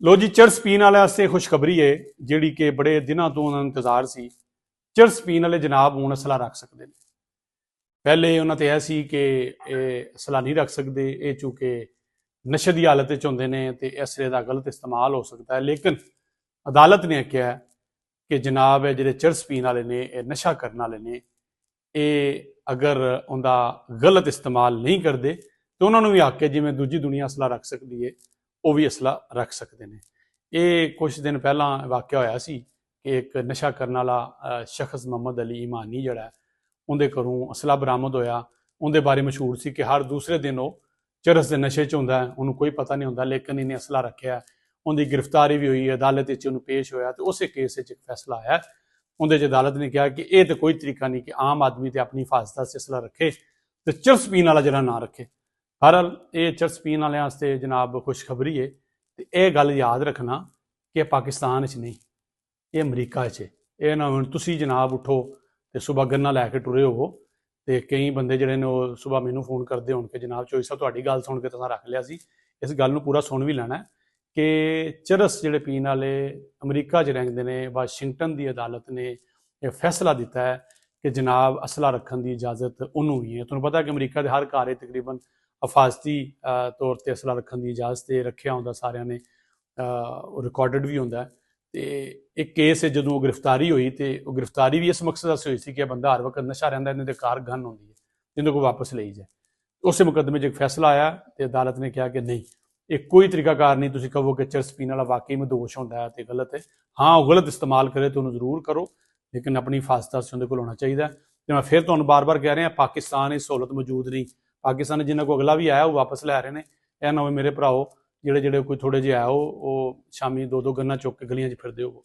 लो जी, चरस पीने वाले वास्ते खुशखबरी है जिहड़ी कि बड़े दिनों तो उन्होंने इंतजार सी। चरस पीने वाले जनाब हुण असला रख सकते हैं। पहले उन्होंने तो यह सी कि असला नहीं रख सकते, ये चूंकि नशे की हालत होंदे ने ते असले का गलत इस्तेमाल हो सकता है। लेकिन अदालत ने आख्या कि जनाब है जिहड़े चरस पीने वाले ने, नशा करने वाले ने, ये अगर उनका गलत इस्तेमाल नहीं करते तो उन्होंने भी हक है जिवें दूजी दुनिया असला रख सकती है, वो भी असला रख सकते हैं। ये कुछ दिन पहला वाकया होया सी कि एक नशा करने वाला शख्स मोहम्मद अली ईमानी जड़ा है, उनके घरों असला बरामद होया। उनके बारे मशहूर सी कि हर दूसरे दिन वो चरस के नशे च होंदा है, उन्होंने कोई पता नहीं होंदा, लेकिन इन्हें असला रखा। उनकी गिरफ्तारी भी हुई, अदालत पेश होया तो उस केस एक फैसला आया। उन्हें अदालत ने कहा कि यह तो कोई तरीका नहीं कि आम आदमी तो अपनी हिफाजत से असला रखे तो चरस पीने वाला जरा ना रखे। बहरहाल ये चरस पीने वाले जनाब खुशखबरी है। तो यह गल याद रखना कि पाकिस्तान च नहीं, ये अमरीका च। ये ना हुण तुसीं जनाब उठो तो सुबह गन्ना लैके टुरे हो तो कई बंदे जिहड़े ने सुबह मैनू फोन करते हो कि जनाब चोई साहब तुहाडी गल सुन के तुसां रख लिया सी, इस गल नूं पूरा सुन भी लैना है कि चरस जिहड़े पीण वाले अमरीका च रहिंदे ने, वाशिंगटन की अदालत ने यह फैसला दिता है कि जनाब असला रखने की इजाजत उन्होंने भी है। तुहानूं पता है कि अमरीका के हर घर तकरीबन हिफाजती तौर पर असला रखने की इजाजत रखा होंदा, सारिਆਂ ने रिकॉर्डिड भी होंदा। तो एक केस है जो गिरफ्तारी हुई तो गिरफ्तारी भी इस मकसद से हुई सी कि बंदा हर वक्त नशा रहिंदा, इन्हां दे कार गन होंदी है जिन्होंने को वापस ली जाए। उस मुकदमे च एक फैसला आया तो अदालत ने कहा कि नहीं, एक कोई तरीकाकार नहीं तुसीं कहो कि चरस पीने वाला वाकई में दोष होंदा है तो गलत है। हाँ, वो गलत इस्तेमाल करे तो उन्होंने जरूर करो, लेकिन अपनी हिफाजत से उन्हें को होना चाहिए। तो मैं फिर तुहानूं बार बार कह रहा, पाकिस्तान इस सहूलत मौजूद नहीं। पाकिस्तान जिन्होंने को अगला भी आया वो वापस लै रहे हैं। यह ना हो मेरे भराओ जिहड़े जिहड़े कोई थोड़े जे है वो शामी दो दो गन्ना चुक के गलियां च फिरदे हो।